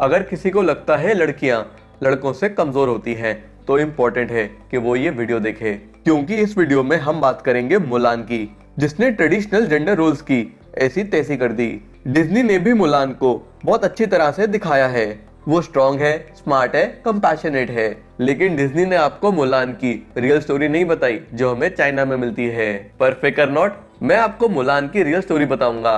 अगर किसी को लगता है लड़कियां लड़कों से कमजोर होती हैं, तो इम्पोर्टेंट है कि वो ये वीडियो देखे, क्योंकि इस वीडियो में हम बात करेंगे मुलान की, जिसने ट्रेडिशनल जेंडर रोल्स की ऐसी तैसी कर दी। डिज्नी ने भी मुलान को बहुत अच्छी तरह से दिखाया है। वो स्ट्रॉन्ग है, स्मार्ट है, कंपैशनेट है, लेकिन डिज्नी ने आपको मुलान की रियल स्टोरी नहीं बताई जो हमें चाइना में मिलती है। पर फिकर नॉट, मैं आपको मुलान की रियल स्टोरी बताऊंगा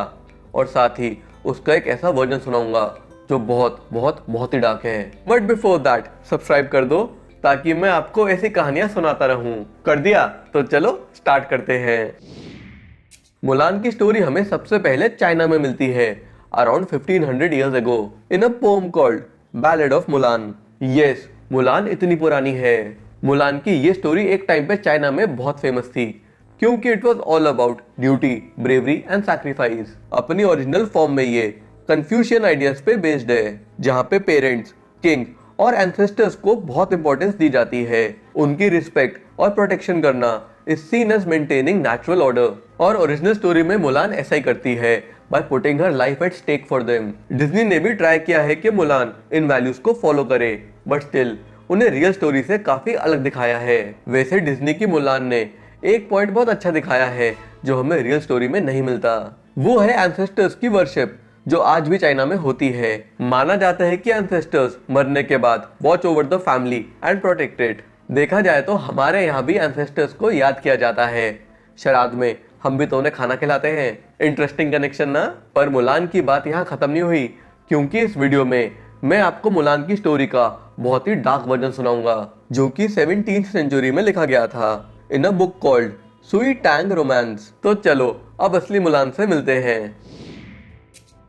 और साथ ही उसका एक ऐसा वर्जन सुनाऊंगा जो बहुत बहुत बहुत ही डार्क है। बट बिफोर दैट सब्सक्राइब कर दो ताकि मैं आपको ऐसी कहानियां सुनाता रहूं। कर दिया? तो चलो स्टार्ट करते हैं। मुलान की स्टोरी हमें सबसे पहले चाइना में मिलती है, around 1500 years ago, in a poem called Ballad of Mulan. Yes, Mulan इतनी पुरानी है। मुलान की ये स्टोरी एक टाइम पे चाइना में बहुत फेमस थी, क्योंकि it was all about duty, bravery and sacrifice. अपनी ओरिजिनल फॉर्म में ये कन्फ्यूशियन आइडियाज पे बेस्ड है, जहाँ पे पेरेंट्स, किंग और एंसेस्टर्स को बहुत इंपॉर्टेंस दी जाती है। उनकी रिस्पेक्ट और प्रोटेक्शन करना is seen as maintaining natural order. और ओरिजिनल स्टोरी में मुलान ऐसा ही करती है, by putting her life at stake for them. Disney ने भी ट्राई किया है कि मुलान इन वैल्यूज को फॉलो करे, बट स्टिल उन्हें रियल स्टोरी से काफी अलग दिखाया है। वैसे डिज्नी की मुलान ने एक पॉइंट बहुत अच्छा दिखाया है जो हमें रियल स्टोरी में नहीं मिलता। वो है एंसेस्टर्स की वर्शिप, जो आज भी चाइना में होती है। माना जाता है कि एंसेस्टर्स मरने के बाद watch over the family and protected. देखा जाए तो हमारे यहाँ भी एंसेस्टर्स को याद किया जाता है। श्राद्ध में हम भी तो उन्हें खाना खिलाते हैं। इंटरेस्टिंग कनेक्शन ना? पर मुलान की बात यहाँ खत्म नहीं हुई, क्योंकि इस वीडियो में मैं आपको मुलान की स्टोरी का बहुत ही डार्क वर्जन सुनाऊंगा, जो कि 17th सेंचुरी में लिखा गया था इन अ बुक कॉल्ड सुई टैंग रोमांस। तो चलो अब असली मुलान से मिलते हैं।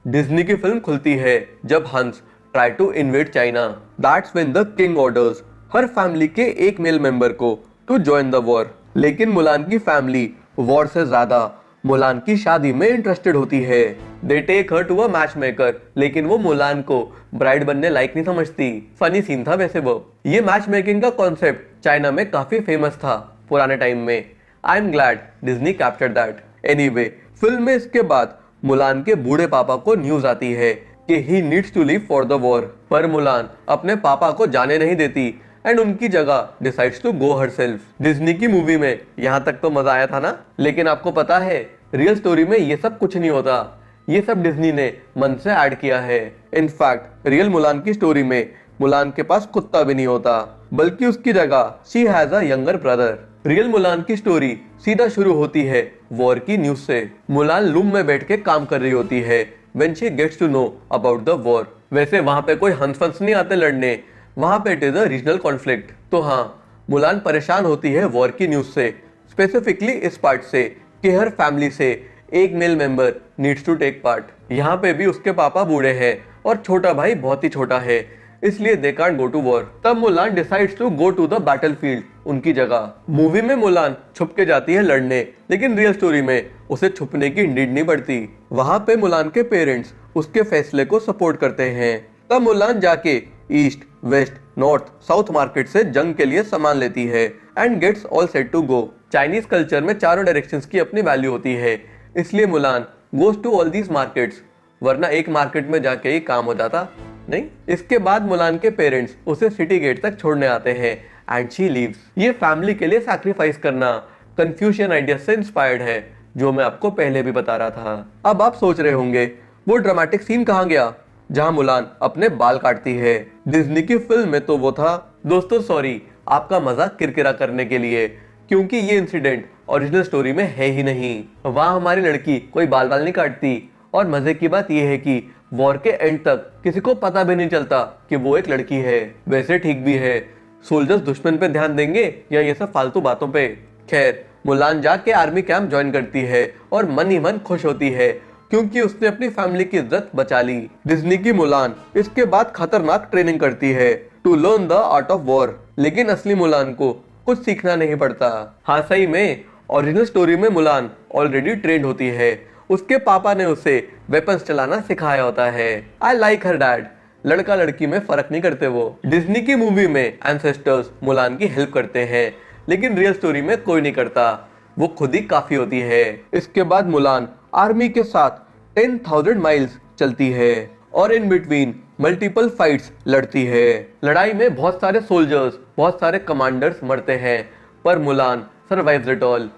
डिज्नी की फिल्म खुलती है जब Huns try to invade China. That's when the king orders her family के एक मेल मेंबर को टू जॉइन द वॉर। लेकिन मुलान की फैमिली वॉर से ज्यादा मुलान की शादी में इंटरेस्टेड होती है। They take her to a matchmaker, लेकिन वो मुलान को ब्राइड बनने लायक नहीं समझती। फनी सीन था वैसे वो। ये मैच मेकिंग का कॉन्सेप्ट चाइना में काफी फेमस था पुराने टाइम में। I am glad Disney captured that. Anyway, film में इसके बाद मुलान के बूढ़े पापा को न्यूज आती है कि he needs to leave for the war. पर मुलान अपने पापा को जाने नहीं देती एंड उनकी जगह decides to go herself. Disney की मूवी में यहाँ तक तो मजा आया था ना? लेकिन आपको पता है रियल स्टोरी में ये सब कुछ नहीं होता। ये सब डिज्नी ने मन से ऐड किया है। इनफैक्ट रियल मुलान की स्टोरी में मुलान के पास कुत्ता भी नहीं होता, बल्कि उसकी जगह she has a younger brother. Real Mulan की स्टोरी सीधा शुरू होती है वॉर की न्यूज से। मुलान लूम में बैठ के काम कर रही होती है when she gets to know about the war. वैसे वहां पे कोई हंस फंस नहीं आते लड़ने, वहां पे it is a regional conflict. तो हाँ, मुलान परेशान होती है वॉर की न्यूज से, स्पेसिफिकली इस पार्ट से कि हर फैमिली से एक male member needs to take part. यहाँ पे भी उसके पापा बूढ़े हैं और छोटा भाई बहुत ही छोटा है, इसलिए they can't go to war. तब Mulan decides to go to the battlefield उनकी जगह। मूवी में मुलान छुप के जाती है लड़ने, लेकिन रियल स्टोरी में उसे छुपने की नीड नहीं पड़ती। वहां पे मुलान के पेरेंट्स उसके फैसले को सपोर्ट करते हैं। तब मुलान जाके east, west, north, south market से जंग के लिए सामान लेती है and gets all set to go. Chinese culture में चारों डायरेक्शंस की अपनी वैल्यू होती है, इसलिए Mulan goes to all these markets, वरना एक मार्केट में जाके ही काम हो जाता नहीं। इसके बाद मुलान के पेरेंट्स उसे सिटी गेट तक छोड़ने आते हैं एंड शी लीव्स। ये फैमिली के लिए सैक्रिफाइस करना कन्फ्यूशियन आइडिया से इंस्पायर्ड है, जो मैं आपको पहले भी बता रहा था। अब आप सोच रहे होंगे वो ड्रामेटिक सीन कहाँ गया जहां मुलान अपने बाल काटती है? डिज्नी की फिल्म में तो वो था। दोस्तों सॉरी, आपका मजाक किरकिरा करने के लिए, क्योंकि ये इंसिडेंट ओरिजिनल स्टोरी में है ही नहीं। वहां हमारी लड़की कोई बाल नहीं काटती। और मजे की बात यह है कि वॉर के एंड तक किसी को पता भी नहीं चलता कि वो एक लड़की है। वैसे ठीक भी है, सोल्जर्स दुश्मन पे ध्यान देंगे या ये सब फालतू बातों पे। खैर, मुलान जाके आर्मी कैंप ज्वाइन करती है और मन ही मन खुश होती है, क्योंकि उसने अपनी फैमिली की इज्जत बचा ली। डिज्नी की मुलान इसके बाद खतरनाक ट्रेनिंग करती है to learn the art of war. लेकिन असली मुलान को कुछ सीखना नहीं पड़ता। हाँ सही में, ओरिजिनल स्टोरी में मुलान ऑलरेडी ट्रेंड होती है। उसके पापा ने उसे वेपन्स चलाना सिखाया होता है। I like her dad. लड़का लड़की में फर्क नहीं करते वो। डिज्नी की मूवी में एंसेस्टर्स मुलान की हेल्प करते हैं, लेकिन रियल स्टोरी में कोई नहीं करता। वो खुद ही काफी होती है। इसके बाद मुलान आर्मी के साथ 10,000 माइल्स चलती है और इन बिटवीन मल्टीपल फाइट्स लड़ती है। लड़ाई में बहुत सारे सोल्जर्स, बहुत सारे कमांडर्स मरते हैं, पर मुलान सर्वाइव्स इट ऑल।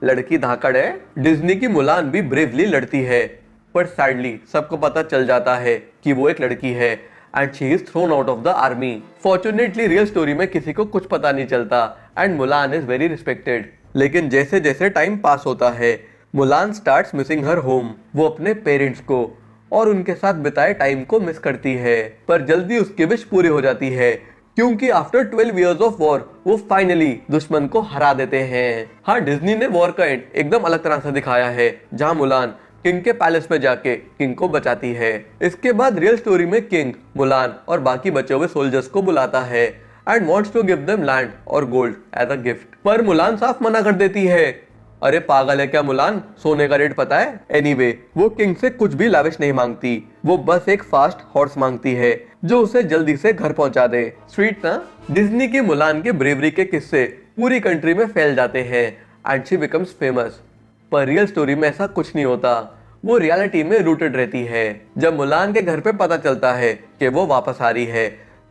लड़की धाकड़ है। डिज्नी की मुलान भी ब्रेवली लड़ती है, पर सैडली सबको पता चल जाता है कि वो एक लड़की है and she is thrown out of the army. Fortunately real story में किसी को कुछ पता नहीं चलता and Mulan is very respected. लेकिन जैसे जैसे टाइम पास होता है, मुलान स्टार्ट्स मिसिंग हर होम। वो अपने पेरेंट्स को और उनके साथ बिताए टाइम को मिस करती है, पर जल्दी उसकी विश पूरी हो जाती है क्योंकि आफ्टर 12 इयर्स ऑफ वॉर वो फाइनली दुश्मन को हरा देते हैं। हाँ, डिज्नी ने वॉर का एंड एकदम अलग तरह से दिखाया है, जहाँ मुलान किंग के पैलेस में जाके किंग को बचाती है। इसके बाद रियल स्टोरी में किंग मुलान और बाकी बचे हुए सोल्जर्स को बुलाता है and wants to give them land और गोल्ड एज अ गिफ्ट, पर मुलान साफ मना कर देती है। अरे पागल है क्या मुलान, सोने का रेट पता है? एनीवे, वो किंग से कुछ भी लाविश नहीं मांगती, वो बस एक फास्ट हॉर्स मांगती है जो उसे जल्दी से घर पहुंचा दे। स्वीट ना? डिज्नी की मुलान के ब्रेवरी के किस्से पूरी कंट्री में फैल जाते हैं एंड शी बिकम्स फेमस, पर रियल स्टोरी में ऐसा कुछ नहीं होता। वो रियलिटी में रूटेड रहती है। जब मुलान के घर पे पता चलता है कि वो वापस आ रही है,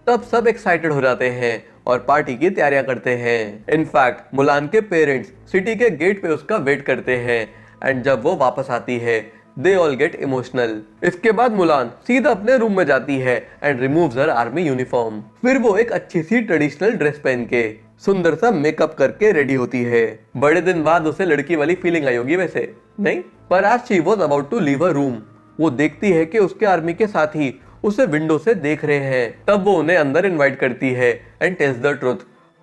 तब सब एक्साइटेड हो जाते हैं और पार्टी की तैयारियां करते हैं। इनफैक्ट मुलान के पेरेंट्स सिटी के गेट पे उसका वेट करते हैं एंड जब वो वापस आती है, दे ऑल गेट इमोशनल। इसके बाद मुलान सीधा अपने रूम में जाती है and removes her army uniform. फिर वो एक अच्छी सी ट्रेडिशनल ड्रेस पहन के सुंदर सा मेकअप करके रेडी होती है। बड़े दिन बाद उसे लड़की वाली फीलिंग आई होगी वैसे, नहीं? पर आज she was about to leave her room. वो देखती है कि उसके आर्मी के साथी उसे विंडो से देख रहे हैं। तब वो उन्हें अंदर इनवाइट करती है एंड टेल्स द ट्रुथ,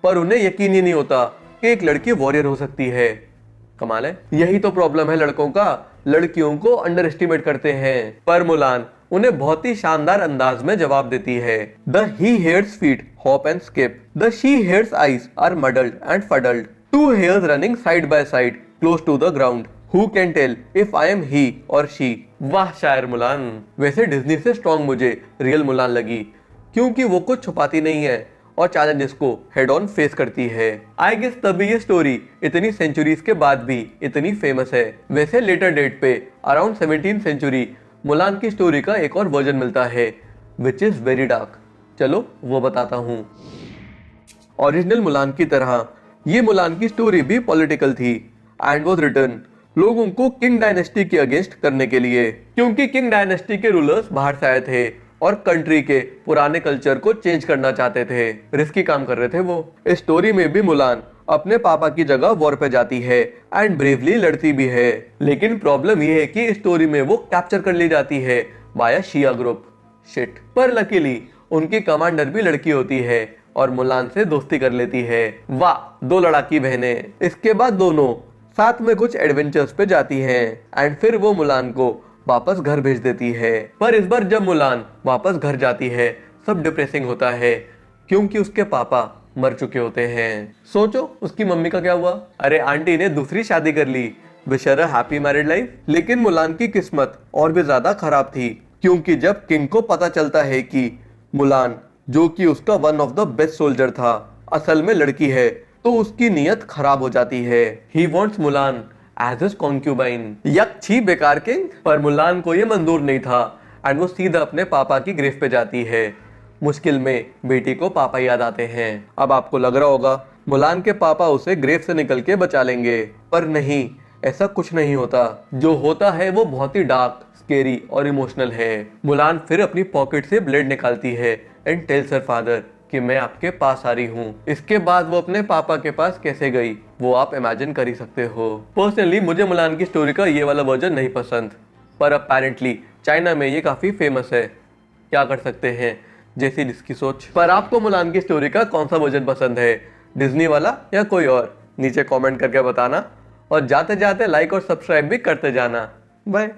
पर उन्हें यकीन ही नहीं होता कि एक लड़की वॉरियर हो सकती है। कमाल है। यही तो प्रॉब्लम है लड़कों का, लड़कियों को अंडर एस्टिमेट करते हैं। पर मुलान उन्हें बहुत ही शानदार अंदाज में जवाब देती है। The he hare's feet hop and skip, the she hare's eyes are muddled and fuddled, two hares running side by side close to the ground, Who can tell if I am he or she? वाह शायर Mulan. वैसे Disney से strong मुझे real Mulan लगी, क्योंकि वो कुछ छुपाती नहीं है और चैलेंजेस को हेड ऑन फेस करती है। आई गेस तभी ये स्टोरी इतनी सेंचुरीज के बाद भी इतनी फेमस है। वैसे लेटर डेट पे अराउंड 17th सेंचुरी मुलान की स्टोरी का एक और वर्जन मिलता है विच इज वेरी डार्क। चलो वो बताता हूँ। ओरिजिनल मुलान की तरह ये मुलान की स्टोरी भी पॉलिटिकल थी एंड वॉज रिटन लोगों को किंग डायनेस्टी के अगेंस्ट करने के लिए, क्योंकि किंग डायनेस्टी के रूलर्स बाहर से आए थे और कंट्री के पुराने कल्चर को चेंज करना चाहते थे। रिस्की काम कर रहे थे वो। इस स्टोरी में भी मुलान अपने पापा की जगह वॉर पे जाती है एंड ब्रेवली लड़ती भी है। लेकिन प्रॉब्लम ये है कि इस स्टोरी में वो कैप्चर कर ली जाती है बाय शिया ग्रुप। शिट। पर लकीली उनकी कमांडर भी लड़की होती है और मुलान से दोस्ती कर लेती है। वाह, दो लड़ाकी बहनें। इसके बाद दोनों साथ में कुछ एडवेंचर्स पे जाती हैं एंड फिर वो मुलान को वापस घर भेज देती है। पर इस बार जब मुलान वापस घर जाती है, सब डिप्रेसिंग होता है क्योंकि उसके पापा मर चुके होते हैं। सोचो उसकी मम्मी का क्या हुआ? अरे आंटी ने दूसरी शादी कर ली, wish her a happy married life. लेकिन मुलान की किस्मत और भी ज्यादा खराब थी, क्योंकि जब किंग को पता चलता है कि मुलान, जो कि उसका one of the best soldier था, असल में लड़की है, तो उसकी नीयत खराब हो जाती है। He wants Mulan as his concubine. Yuck छी बेकार किंग। पर मुलान को ये मंजूर नहीं था एंड वो सीधा अपने पापा की ग्रेव पे जाती है। मुश्किल में बेटी को पापा याद आते हैं। अब आपको लग रहा होगा मुलान के पापा उसे ग्रेव से निकल के बचा लेंगे, पर नहीं, ऐसा कुछ नहीं होता। जो होता है वो बहुत ही डार्क, स्केरी और इमोशनल है। मुलान फिर अपनी पॉकेट से ब्लेड निकालती है एंड टेल्स हर फादर कि मैं आपके पास आ रही हूँ। इसके बाद वो अपने पापा के पास कैसे गई वो आप इमेजिन कर ही सकते हो। पर्सनली मुझे मुलान की स्टोरी का ये वाला वर्जन नहीं पसंद, पर अपेरेंटली चाइना में ये काफी फेमस है। क्या कर सकते हैं, जैसी जिसकी सोच। पर आपको मुलान की स्टोरी का कौन सा वर्जन पसंद है, डिज्नी वाला या कोई और? नीचे कॉमेंट करके बताना और जाते जाते लाइक और सब्सक्राइब भी करते जाना। बाय।